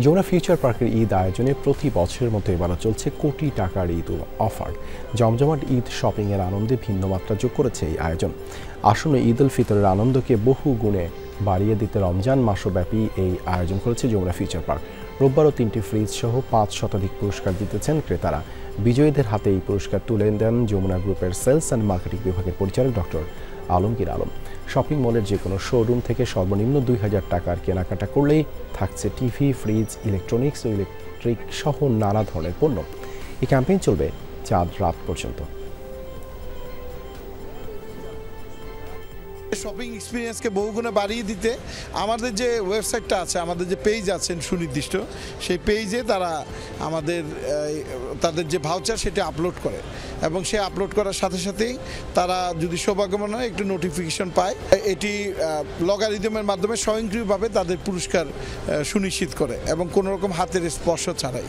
Jamuna future পার্কের ঈদ আয়োজনে প্রতি বছরের মতো এবারও চলছে কোটি টাকার ঈদ অফার। জমজমাট ঈদ শপিংয়ের আনন্দে ভিন্ন মাত্রা যোগ করেছে এই আয়োজন। আসন্ন ঈদ উল ফিতরের আনন্দকে বহু গুণে বাড়িয়ে দিতে রমজান মাসব্যাপী এই আয়োজন করেছে যমুনা ফিউচার পার্ক। রোববারও 3টি ফ্রিজ সহ 5 শতাধিক পুরস্কার জিতেছেন ক্রেতারা। বিজয়ীদের হাতে এই পুরস্কার তুলে দেন যমুনা গ্রুপের সেলস অ্যান্ড মার্কেটিং বিভাগের পরিচালক ডক্টর আলমগীর আলম। শপিং মলের যে কোনো শোরুম থেকে সর্বনিম্ন 2000 টাকার কেনাকাটা করলেই থাকছে টিভি, ফ্রিজ, ইলেকট্রনিক্স ও ইলেকট্রিক সহ নানা ধরনের পণ্য। এই ক্যাম্পেইন চলবে চাঁদ রাত পর্যন্ত। শপিং এক্সপিরিয়েন্সকে বহুগুণে বাড়িয়ে দিতে আমাদের যে ওয়েবসাইটটা আছে, আমাদের যে পেজ আছেন সুনির্দিষ্ট, সেই পেজে তারা তাদের যে ভাউচার সেটা আপলোড করে এবং সে আপলোড করার সাথে সাথেই তারা যদি সৌভাগ্যবান হয় একটু নোটিফিকেশন পায়। এটি লগারিদমের মাধ্যমে স্বয়ংক্রিয়ভাবে তাদের পুরস্কার সুনিশ্চিত করে এবং কোনো রকম হাতের স্পর্শ ছাড়াই।